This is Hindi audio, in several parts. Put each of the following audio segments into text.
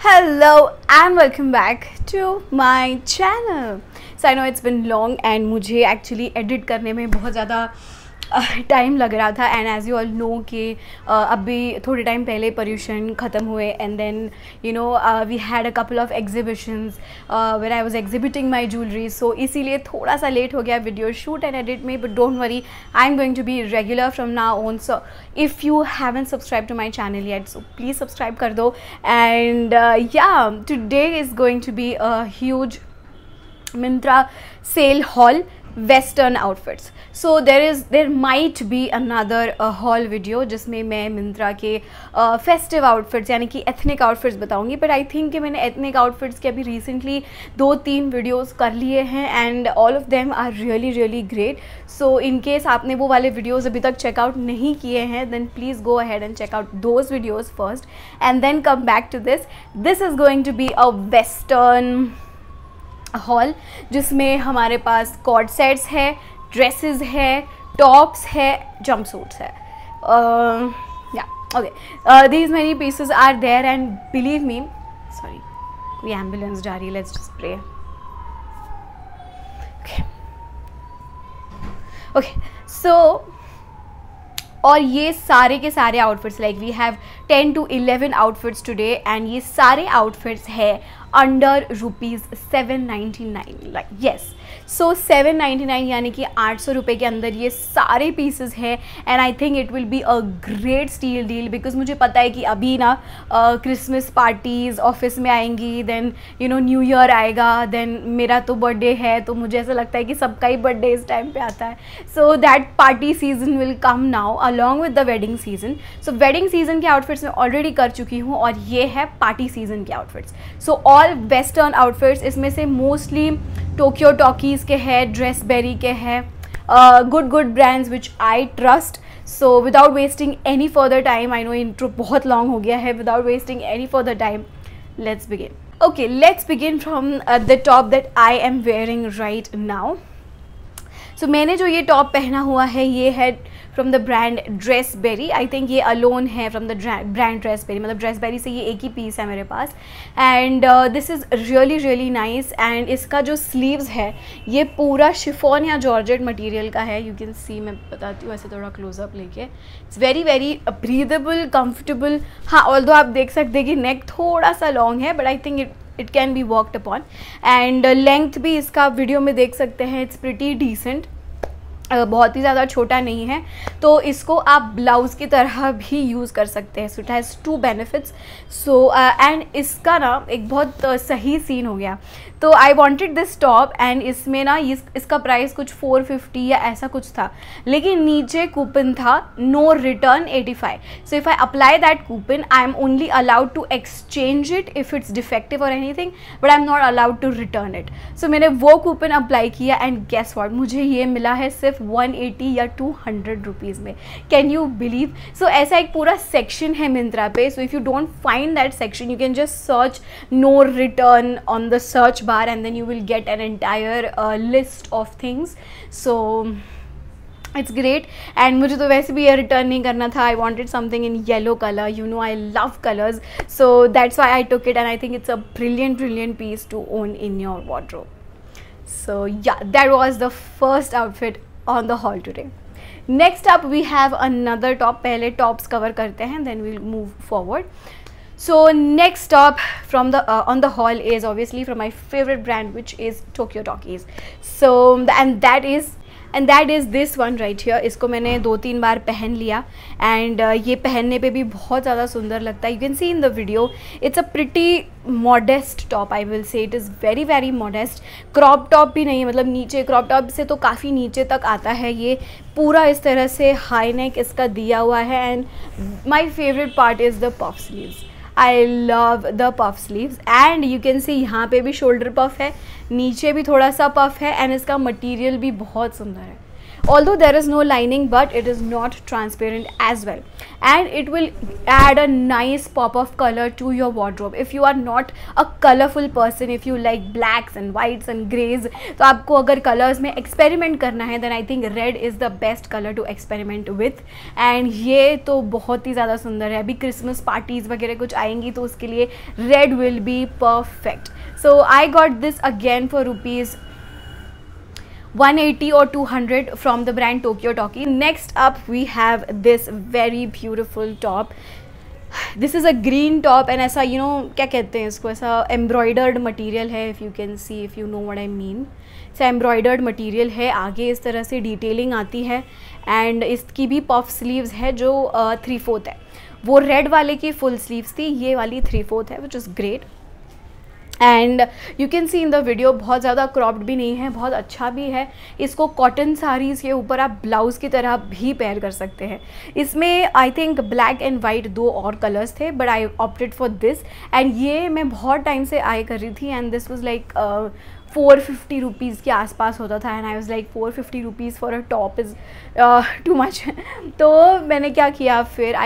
Hello and welcome back to my channel. So I know it's been long and मुझे actually edit करने में बहुत ज़्यादा टाइम लग रहा था and as you all know कि अभी थोड़े टाइम पहले पर्यूषण ख़त्म हुए and then you know we had a couple of exhibitions where I was exhibiting my jewellery. So इसीलिए थोड़ा सा लेट हो गया वीडियो शूट एंड एडिट में, but don't worry, I am going to be regular from now on. So if you haven't subscribe to my channel yet so please subscribe कर दो. And yeah today is going to be a huge Myntra sale haul, western outfits. So there might be another haul video जिसमें मैं मिंत्रा के फेस्टिव आउटफिट्स यानी कि एथनिक आउटफिट्स बताऊंगी. बट आई थिंक कि मैंने एथनिक आउटफिट्स के अभी रिसेंटली 2-3 वीडियोस कर लिए हैं and all of them are really great. So in case आपने वो वाले वीडियोस अभी तक चेकआउट नहीं किए हैं then please go ahead and check out those videos first and then come back to this. This is going to be a western haul जिसमें हमारे पास कॉर्ड सेट्स है, ड्रेसेस है, टॉप्स है, जंप सूट्स है. Yeah okay, these many pieces are there and believe me, sorry कोई एम्बुलेंस जा रही है, let's just pray. Okay so और ये सारे के सारे outfits like we have 10 to 11 outfits today and ये सारे आउटफिट्स है अंडर ₹799. लाइक येस, सो 799 यानी कि 800 रुपये के अंदर ये सारे पीसेस हैं and I think it will be a great steal deal because मुझे पता है कि अभी ना क्रिसमस पार्टीज़ ऑफिस में आएंगी, then you know new year आएगा, देन मेरा तो बर्थडे है तो मुझे ऐसा लगता है कि सबका ही बर्थडे इस टाइम पे आता है. So that party season will come now along with the wedding season. So wedding season के आउटफिट्स मैं ऑलरेडी कर चुकी हूँ और ये है पार्टी सीजन के outfits. So all western outfits, इसमें से मोस्टली टोक्यो टॉकीज़ के हैं, ड्रेसबेरी के हैं, good brands which I trust. So without wasting any further time, I know intro बहुत लॉन्ग हो गया है, without wasting any further time let's begin. Okay, let's begin from the top that I am wearing right now. So मैंने जो ये टॉप पहना हुआ है ये है from the brand Dressberry. I think ये अलोन है फ्रॉम द ब्रांड ड्रेसबेरी, मतलब ड्रेसबेरी से ये एक ही पीस है मेरे पास and this is really nice. And इसका जो स्लीव्स है ये पूरा शिफॉन या जॉर्जेट मटेरियल का है. यू कैन सी, मैं बताती हूँ ऐसे थोड़ा क्लोजअप लेके. It's very breathable, comfortable. हाँ, ऑल्दो आप देख सकते हैं कि नेक थोड़ा सा लॉन्ग है but I think it can be worked upon and length भी इसका वीडियो में देख सकते हैं, इट्स प्रिटी डिसेंट, बहुत ही ज़्यादा छोटा नहीं है. तो इसको आप ब्लाउज़ की तरह भी यूज़ कर सकते हैं. So it has 2 benefits. So and इसका ना एक बहुत सही सीन हो गया. तो I wanted this top and इसमें ना इसका प्राइस कुछ 450 या ऐसा कुछ था, लेकिन नीचे कूपन था no return 85. So if I apply that coupon I am only allowed to exchange it if it's defective और anything, but I am not allowed to return it. So मैंने वो कूपन अप्लाई किया एंड गेस व्हाट, मुझे ये मिला है सिर्फ 180 या 200 रुपीज़ में. Can you believe? सो ऐसा एक पूरा सेक्शन है मिंत्रा पे. So if you don't find that section you can just search no return on the search bar and then you will get an entire list of things. So it's great and मुझे तो वैसे भी ये रिटर्न नहीं करना था. I wanted something in yellow color, you know I love colors, so that's why I took it and I think it's a brilliant piece to own in your wardrobe. So yeah, that was the first outfit on the haul today. Next up we have another top. पहले tops cover करते हैं then we'll move forward. So next top from the on the haul is obviously from my favorite brand which is Tokyo Talkies. So and that is this one right here. इसको मैंने 2-3 बार पहन लिया and ये पहनने पे भी बहुत ज़्यादा सुंदर लगता है. You can see in the video it's a pretty modest top, I will say. It is very modest. Crop top भी नहीं, मतलब नीचे क्रॉप टॉप से तो काफ़ी नीचे तक आता है. ये पूरा इस तरह से हाई नेक इसका दिया हुआ है and my favorite part is the puff sleeves. I love the puff sleeves and you can see यहाँ पे भी शोल्डर पफ है, नीचे भी थोड़ा सा पफ है एंड इसका मटेरियल भी बहुत सुंदर है. although there is no lining, but it is not transparent as well, and it will add a nice pop of color to your wardrobe. if you are not a colorful person, if you like blacks and whites and grays, तो आपको अगर colors में experiment करना है, then I think red is the best color to experiment with. and ये तो बहुत ही ज़्यादा सुंदर है. अभी क्रिसमस पार्टीज़ वगैरह कुछ आएंगी तो उसके लिए red will be perfect. so I got this again for rupees 180 or 200 from the brand Tokyo Talkie. Next up we have this very beautiful top. This is a green top and ऐसा क्या कहते हैं इसको, ऐसा embroidered material है. if you can see, if you know what I mean, ऐसा embroidered material है. आगे इस तरह से डिटेलिंग आती है and इसकी भी पफ स्लीव्स है जो 3/4 है. वो रेड वाले की फुल स्लीव्स थी, ये वाली 3/4 है, which is great. And you can see in the video बहुत ज़्यादा क्रॉप्ड भी नहीं है, बहुत अच्छा भी है. इसको कॉटन साड़ीज़ के ऊपर आप ब्लाउज़ की तरह भी पेयर कर सकते हैं. इसमें I think black and white 2 और कलर्स थे, but I opted for this. And ये मैं बहुत टाइम से आई कर रही थी and this was like 450 rupees के आसपास होता था. And I was like 450 rupees for a top is too much. तो मैंने क्या किया फिर,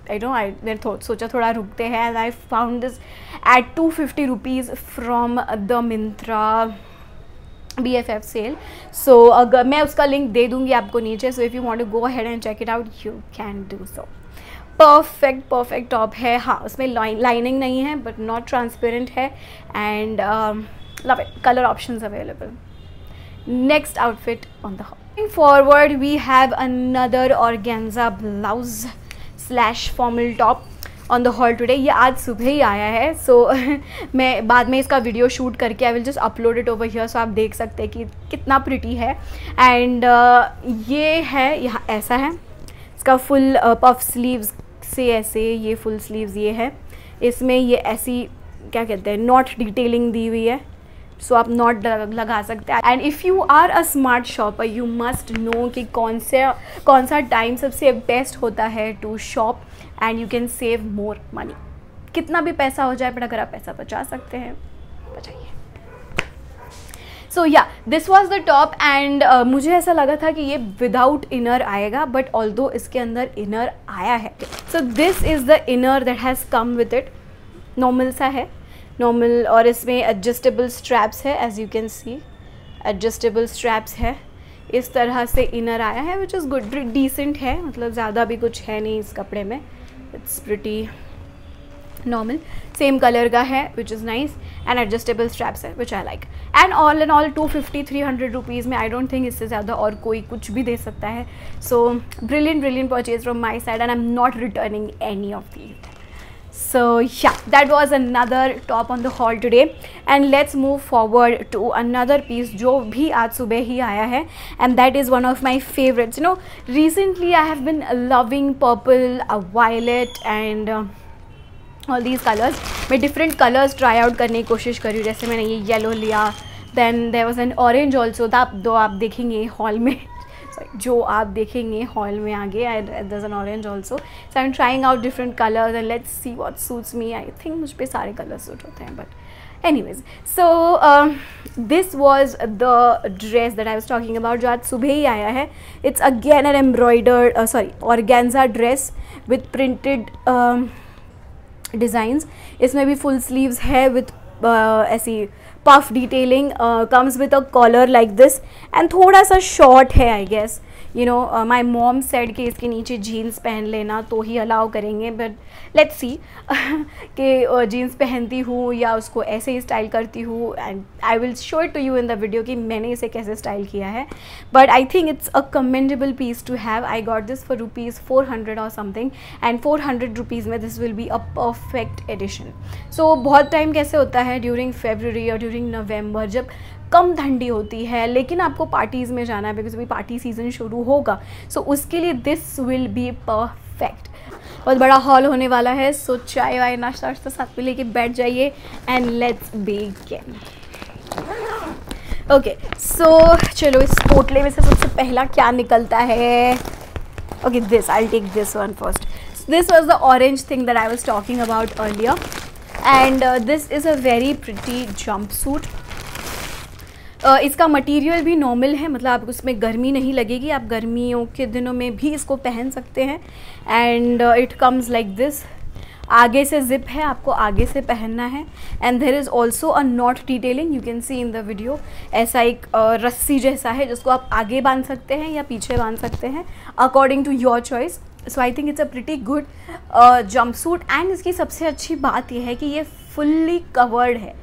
मैंने सोचा थोड़ा रुकते हैं. And I found this at 250 rupees from the Myntra BFF sale. So अगर मैं उसका लिंक दे दूँगी आपको नीचे. So if you want to go ahead and check it out, you can do so. Perfect top है. हाँ, उसमें लाइनिंग नहीं है बट नॉट ट्रांसपेरेंट है. And love it. Colour options available. Next outfit on the haul. Forward we have another organza blouse / formal top on the hall today. ये आज सुबह ही आया है. सो मैं बाद में इसका वीडियो शूट करके I will just upload it over here, so आप देख सकते हैं कि कितना प्रिटी है. एंड ये है, यहाँ ऐसा है. इसका फुल पफ स्लीव्स से ऐसे, ये फुल स्लीव्स ये है. इसमें ये ऐसी क्या कहते हैं, नॉट डिटेलिंग दी हुई है. सो आप नॉट लगा सकते हैं. And if you are a smart shopper, you must know कि कौन सा टाइम सबसे बेस्ट होता है to shop and you can save more money. कितना भी पैसा हो जाए, पर अगर आप पैसा बचा सकते हैं, बचाइए. So yeah this was the top. And मुझे ऐसा लगा था कि ये विदाउट इनर आएगा, बट ऑल्दो इसके अंदर इनर आया है. So this is the inner that has come with it. Normal सा है, नॉर्मल. और इसमें एडजस्टेबल स्ट्रैप्स है, as you can see adjustable straps है. इस तरह से इनर आया है, विच इज़ गुड, डिसेंट है. मतलब ज़्यादा भी कुछ है नहीं इस कपड़े में. It's pretty normal. Same colour का है, which is nice. And adjustable straps है, which I like. And all in all 250-300 rupees में आई डोंट थिंक इससे ज़्यादा और कोई कुछ भी दे सकता है. So brilliant purchase from my side and I am not returning any of these. So yeah, that was another top on the haul today. And let's move forward to another piece जो भी आज सुबह ही आया है, and that is one of my favorites. You know, recently I have been loving purple, violet and all these colors. मैं different colors try out करने की कोशिश करी हूँ. जैसे मैंने ये yellow लिया, then there was an orange also. दो आप देखेंगे हॉल में, जो आप देखेंगे हॉल में आगे. there's an orange also. So I'm trying out different colors and let's see what suits me. I think मुझ पे सारे colors सूट होते हैं, but anyways. So this was the dress that I was talking about जो आज सुबह ही आया है. It's again an embroidered organza dress with printed designs. इसमें भी full sleeves है with ऐसी puff detailing. Comes with a collar like this and थोड़ा सा short है I guess. You know, my mom said कि इसके नीचे जीन्स पहन लेना तो ही अलाउ करेंगे, बट लेट्स सी कि जीन्स पहनती हूँ या उसको ऐसे ही स्टाइल करती हूँ. And I will show it to you in the video कि मैंने इसे कैसे स्टाइल किया है. But I think it's a commendable piece to have. I got this for ₹400 और समथिंग, एंड 400 रुपीज़ में this will be a perfect addition. So बहुत टाइम कैसे होता है ड्यूरिंग फरवरी और ड्यूरिंग नवंबर, जब कम ठंडी होती है लेकिन आपको पार्टीज़ में जाना है बिकॉज अभी पार्टी सीज़न शुरू होगा. सो उसके लिए दिस विल बी परफेक्ट. बहुत बड़ा हॉल होने वाला है. सो चाय वाय नाश्ता साथ में लेके बैठ जाइए एंड लेट्स बिगिन. ओके, सो चलो इस पोटले में से सबसे पहला क्या निकलता है. Okay, this I will take this one first. This was the orange thing that I was talking about earlier, and this is a very pretty jumpsuit. इसका मटेरियल भी नॉर्मल है, मतलब आप उसमें गर्मी नहीं लगेगी, आप गर्मियों के दिनों में भी इसको पहन सकते हैं। And it comes like this, आगे से जिप है, आपको आगे से पहनना है। And there is also a knot detailing, you can see in the video. ऐसा एक रस्सी जैसा है जिसको आप आगे बांध सकते हैं या पीछे बांध सकते हैं according to your choice. So I think it's a pretty good jumpsuit. And इसकी सबसे अच्छी बात यह है कि ये फुल्ली कवर्ड है,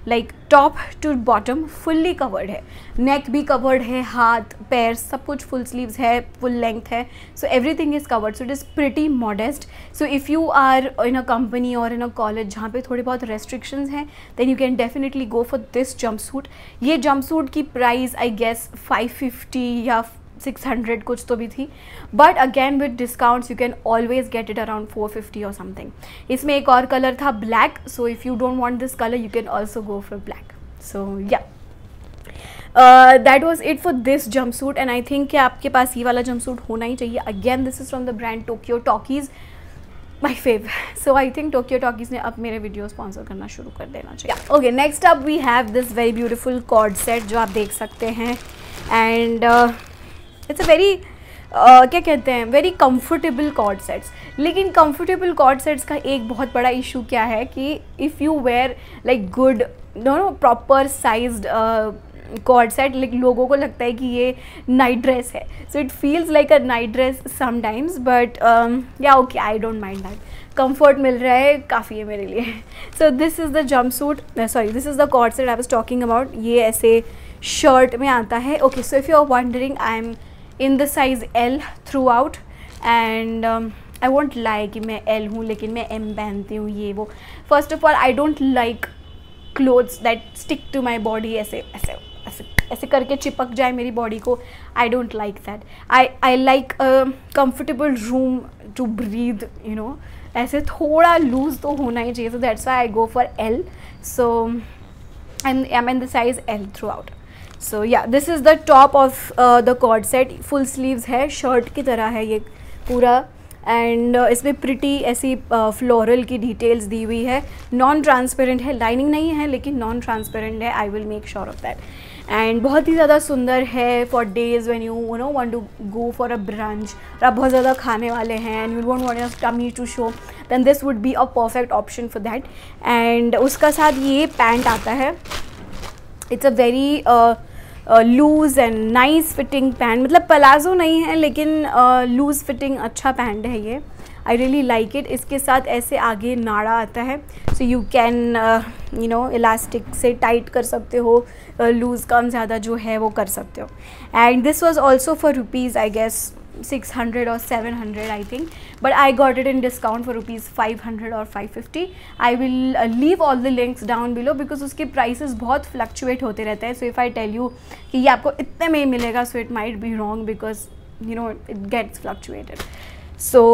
like top to bottom fully covered है, नेक भी कवर्ड है, हाथ पैर सब कुछ फुल स्लीव्स है, फुल लेंथ है, so everything is covered. So it is pretty modest. So if you are in a company और इन अ कॉलेज जहाँ पे थोड़े बहुत रेस्ट्रिक्शंस हैं, then you can definitely go for this jumpsuit. ये जंप सूट की प्राइस आई गेस 550 या 600 कुछ तो भी थी, but again with discounts you can always get it around 450 और समथिंग। इसमें एक और कलर था black, so if you don't want this colour you can also go for black. So yeah that was it for this jumpsuit. And I think कि आपके पास ये वाला जंप सूट होना ही चाहिए। Again this is from the brand Tokyo Talkies, my fave. So I think Tokyo Talkies ने अब मेरे वीडियो स्पॉन्सर करना शुरू कर देना चाहिए। Okay, next up we have this very beautiful cord set जो आप देख सकते हैं। एंड इट्स अ वेरी क्या कहते हैं, वेरी कंफर्टेबल कॉर्ड सेट्स। लेकिन कंफर्टेबल कॉर्ड सेट्स का एक बहुत बड़ा इशू क्या है कि if you wear like good no proper sized cord set, like लोगों को लगता है कि ये नाइट ड्रेस है, so it feels like a night dress sometimes, but yeah okay, I don't mind that. Comfort मिल रहा है, काफ़ी है मेरे लिए। So this is the jumpsuit, sorry this is the cord set I was talking about. ये ऐसे शर्ट में आता है। Okay, so if you are wondering, I am in the size L throughout. And I won't lie कि मैं L हूँ लेकिन मैं M पहनती हूँ, ये वो। First of all I don't like clothes that stick to my body, ऐसे ऐसे ऐसे ऐसे करके चिपक जाए मेरी बॉडी को, I don't like that. I like comfortable room to breathe, you know, ऐसे थोड़ा लूज तो होना ही चाहिए। So that's why I go for L। So I am in the size L throughout. So yeah this is the top of the cord set, full sleeves है, शर्ट की तरह है ये पूरा। एंड इसमें प्रिटी ऐसी फ्लोरल की डिटेल्स दी हुई है, नॉन ट्रांसपेरेंट है, लाइनिंग नहीं है लेकिन नॉन ट्रांसपेरेंट है, I will make sure of that. And बहुत ही ज़्यादा सुंदर है for days when you know want to go for a brunch और आप बहुत ज़्यादा खाने वाले हैं and you don't want your tummy to show, then this would be a perfect option for that. And उसका साथ ये पैंट आता है, it's a very loose and nice fitting pant, मतलब पलाजो नहीं है लेकिन लूज़ फिटिंग अच्छा पैंट है ये, आई रियली लाइक इट। इसके साथ ऐसे आगे नाड़ा आता है, so you can you know elastic से टाइट कर सकते हो, लूज़ कम ज़्यादा जो है वो कर सकते हो। And this was also for rupees I guess 600 or 700 I think, but I got it in discount for rupees 500 or 550. I will leave all the links down below because उसके prices बहुत fluctuate होते रहते हैं. So if I tell you कि ये आपको इतने में ही मिलेगा, so it might be wrong because you know it gets fluctuated. So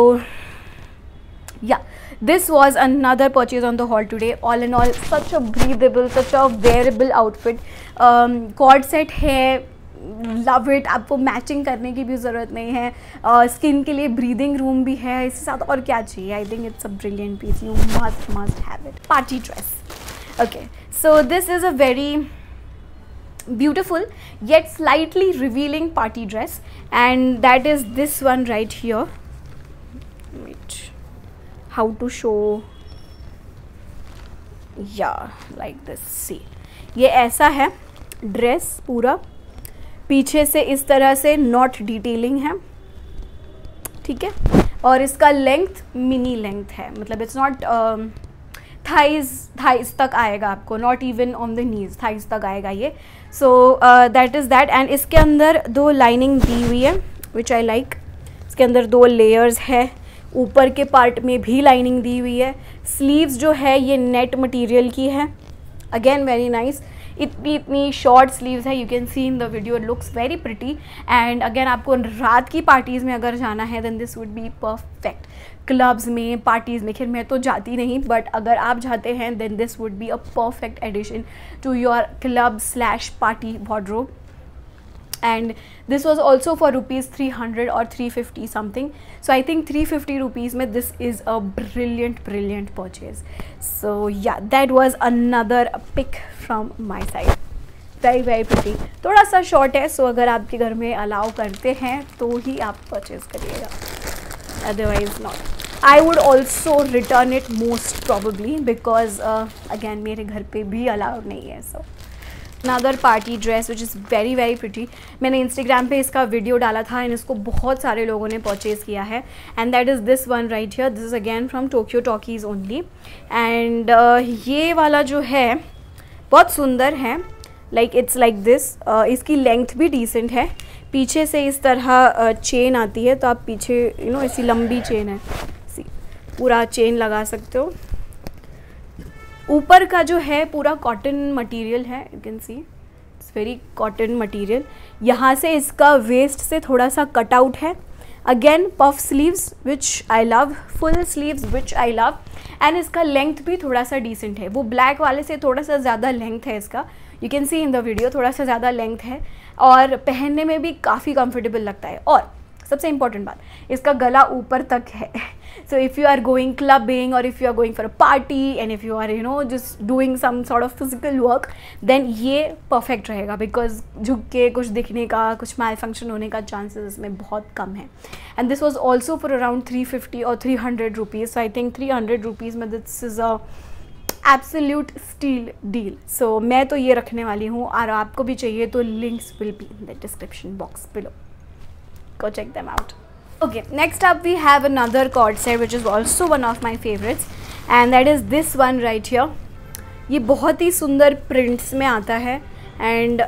yeah, this was another purchase on the haul today. All in all, such a breathable, such a wearable outfit. Cord set है, लव इट, आपको मैचिंग करने की भी ज़रूरत नहीं है, स्किन के लिए ब्रीदिंग रूम भी है, इसके साथ और क्या चाहिए। I think it's a brilliant piece, you must have it. Party dress, okay, so this is a very beautiful yet slightly revealing party dress, and that is this one right here. Wait, how to show, yeah, like this, see, ये ऐसा है ड्रेस पूरा, पीछे से इस तरह से नॉट डिटेलिंग है, ठीक है, और इसका लेंथ मिनी लेंथ है, मतलब इट्स नॉट थाइज तक आएगा आपको, not even on the knees, thighs तक आएगा ये। So that is that. And इसके अंदर दो लाइनिंग दी हुई है विच आई लाइक, इसके अंदर दो लेयर्स है, ऊपर के पार्ट में भी लाइनिंग दी हुई है, स्लीव्स जो है ये नेट मटेरियल की है, अगेन वेरी नाइस। इतनी शॉर्ट स्लीव्स है, you can see in the video, it looks very pretty. And again आपको रात की पार्टीज़ में अगर जाना है then this would be perfect, clubs में, पार्टीज़ में। खैर मैं तो जाती नहीं, बट अगर आप जाते हैं then this would be a perfect addition to your club slash party wardrobe. And this was also for rupees 300 or 350 something, so I think 350 rupees mein this is a brilliant purchase. So yeah, that was another pick from my side. Very very pretty. थोड़ा सा शॉर्ट है, सो अगर आपके घर में अलाउ करते हैं तो ही आप परचेज करिएगा, otherwise not. I would also written it most probably because again मेरे घर पे भी अलाउड नहीं है। So another party dress which is very very pretty. मैंने इंस्टाग्राम पे इसका वीडियो डाला था एंड इसको बहुत सारे लोगों ने परचेज़ किया है and that is this one right here. This is again from Tokyo talkies only and ये वाला जो है बहुत सुंदर है, लाइक इट्स लाइक दिस। इसकी लेंथ भी डिसेंट है, पीछे से इस तरह चेन आती है, तो आप पीछे ऐसी लंबी चेन है, पूरा चेन लगा सकते हो। ऊपर का जो है पूरा कॉटन मटेरियल है, you can see it's very cotton material. यहाँ से इसका वेस्ट से थोड़ा सा कट आउट है, again puff sleeves which I love, full sleeves which I love and इसका लेंथ भी थोड़ा सा डिसेंट है। वो ब्लैक वाले से थोड़ा सा ज़्यादा लेंथ है इसका, you can see in the video, थोड़ा सा ज़्यादा लेंथ है और पहनने में भी काफ़ी कंफर्टेबल लगता है। और सबसे इम्पॉर्टेंट बात, इसका गला ऊपर तक है। So if you are going clubbing और if you are going for a party and if you are just doing some sort of physical work, then ये परफेक्ट रहेगा बिकॉज झुक के कुछ दिखने का, कुछ माल फंक्शन होने का चांसेस इसमें बहुत कम है। And this was also for around 350 और 300 rupees. So I think 300 rupees में this is a absolute steal deal. सो मैं तो ये रखने वाली हूँ और आपको भी चाहिए तो links will be in the description box below, go check them out. Okay, next up we have another cord set which is also one of my favorites and that is this one right here. ये बहुत ही सुंदर प्रिंट्स में आता है and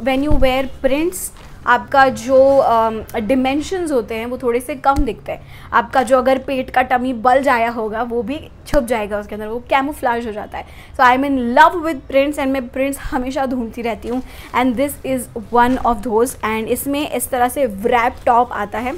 when you wear prints आपका जो डिमेंशंस होते हैं वो थोड़े से कम दिखते हैं। आपका जो अगर पेट का टमी बल्ज आया होगा वो भी छुप जाएगा उसके अंदर, वो कैमोफ्लाज हो जाता है। So I am in love with prints and मैं प्रिंट्स हमेशा ढूंढती रहती हूँ and this is one of those. And इसमें इस तरह से व्रैप टॉप आता है,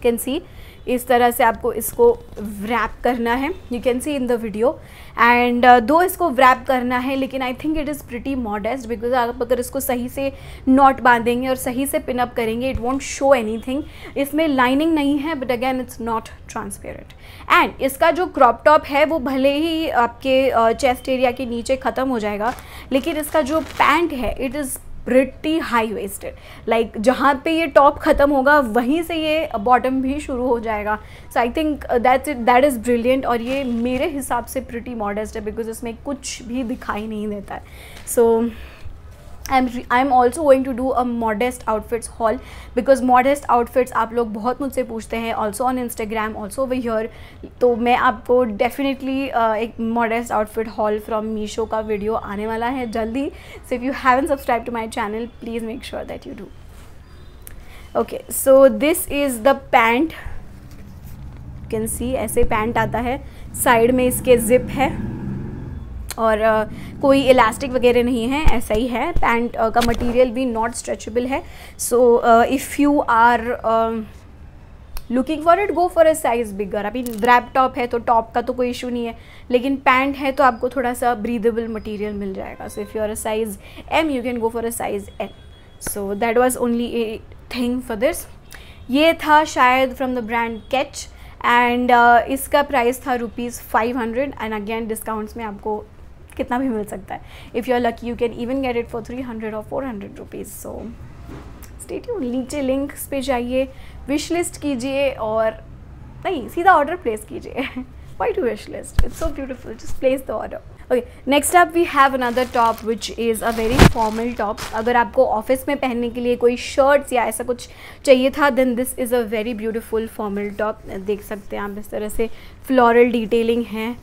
कैन सी इस तरह से आपको इसको व्रैप करना है, you can see in the video. And दो इसको व्रैप करना है लेकिन I think it is pretty modest because आप अगर इसको सही से नॉट बांधेंगे और सही से पिनअप करेंगे इट वॉन्ट शो एनीथिंग। इसमें लाइनिंग नहीं है but again it's not transparent. And इसका जो क्रॉप टॉप है वो भले ही आपके चेस्ट एरिया के नीचे ख़त्म हो जाएगा लेकिन इसका जो पैंट है it is pretty high waisted, like जहाँ पे ये टॉप ख़त्म होगा वहीं से ये बॉटम भी शुरू हो जाएगा। So I think that is brilliant और ये मेरे हिसाब से प्रिटी मॉडेस्ट है बिकॉज इसमें कुछ भी दिखाई नहीं देता है। So I am also going to do a modest outfits haul because modest outfits आप लोग बहुत मुझसे पूछते हैं, also on Instagram, also over here. तो मैं आपको डेफिनेटली एक modest outfit haul from Meesho का वीडियो आने वाला है जल्दी। So if you haven't subscribe to my channel please make sure that you do. Okay, so this is the pant, you can see ऐसे पैंट आता है, साइड में इसके जिप है और कोई इलास्टिक वगैरह नहीं है, ऐसा ही है। पैंट का मटेरियल भी नॉट स्ट्रेचेबल है। So if you are looking for it go for a size bigger. अभी व्रैप टॉप है तो टॉप का तो कोई इशू नहीं है लेकिन पैंट है तो आपको थोड़ा सा ब्रीदेबल मटेरियल मिल जाएगा। So if you are a size M you can go for a size L. So that was only a thing for this. ये था शायद from the brand catch and इसका प्राइस था ₹500 एंड अगेन डिस्काउंट्स में आपको कितना भी मिल सकता है। If you are lucky you can even get it for 300 और 400 रुपीज़। सो स्टे ट्यून्ड, नीचे लिंक्स पे जाइए, विश लिस्ट कीजिए और नहीं सीधा ऑर्डर प्लेस कीजिए। Why to wish list, it's so beautiful, just place the order. Okay, next up we have another top which is a very formal top. अगर आपको ऑफिस में पहनने के लिए कोई शर्ट्स या ऐसा कुछ चाहिए था then this is a very beautiful formal top. देख सकते हैं आप इस तरह से फ्लोरल डिटेलिंग है,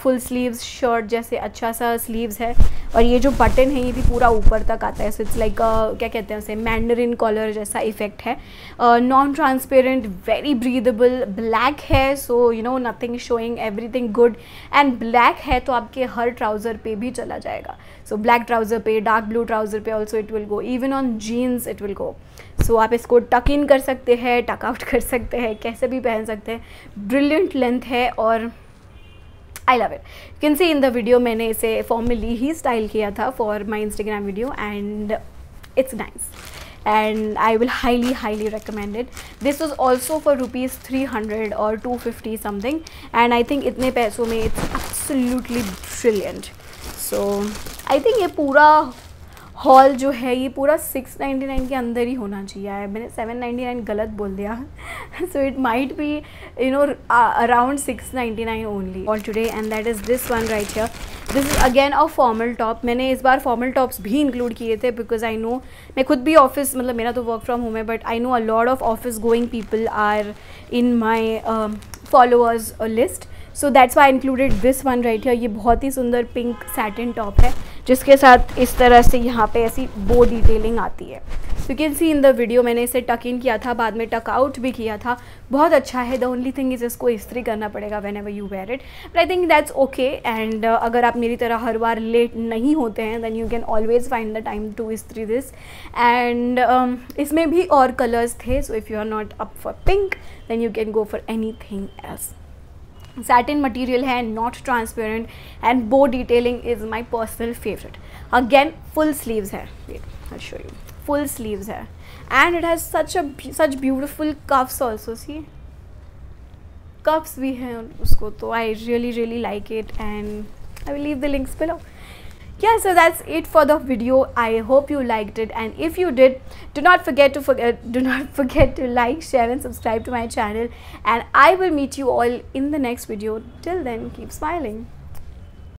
फुल स्लीव्स शर्ट जैसे अच्छा सा स्लीव्स है और ये जो बटन है ये भी पूरा ऊपर तक आता है। सो इट्स लाइक क्या कहते हैं उसे, मैंडरिन कॉलर जैसा इफेक्ट है। Non transparent, very breathable, black है so nothing showing, everything good and black है तो आपके हर ट्राउज़र पे भी चला जाएगा। सो ब्लैक ट्राउज़र पे, डार्क ब्लू ट्राउज़र पे also it will go, even on jeans it will go. So आप इसको टक इन कर सकते हैं, टक आउट कर सकते हैं, कैसे भी पहन सकते हैं। ब्रिलियंट लेंथ है और I love it. You can see in the video मैंने इसे फॉर्मली ही स्टाइल किया था for my Instagram video and it's nice and I will highly recommend it. This was also for ₹300 or 250 something and I think इतने पैसों में it's absolutely brilliant. So I think ये पूरा हॉल जो है ये पूरा 699 के अंदर ही होना चाहिए. मैंने 799 गलत बोल दिया. So it might be, you know, around 699 only all today, and that is this one right here. This is again a formal top. मैंने इस बार formal tops भी include किए थे because I know मैं खुद भी office, मतलब मेरा तो work from home है, but I know a lot of office going people are in my followers list. So that's why included this one right here. ये बहुत ही सुंदर पिंक सैटिन टॉप है जिसके साथ इस तरह से यहाँ पे ऐसी बो डिटेलिंग आती है. You can see in the video. मैंने इसे टक इन किया था, बाद में टक आउट भी किया था. बहुत अच्छा है. द ओनली थिंग इज़ इसको इस्त्री करना पड़ेगा whenever you wear it, but I think that's okay. And अगर आप मेरी तरह हर बार लेट नहीं होते हैं then you can always find the time to इस्त्री दिस. एंड इसमें भी और कलर्स थे. So if you are not up for pink then you can go for anything else. Satin material है, not transparent, and bow detailing is my personal favorite. Again full sleeves है. Wait, I'll show you. Full sleeves है, and it has such beautiful cuffs also. See, cuffs भी हैं उसको. तो I really like it, and I will leave the links below. Yeah, so that's it for the video. I hope you liked it, and if you did, do not forget to like, share and subscribe to my channel, and I will meet you all in the next video. Till then, keep smiling.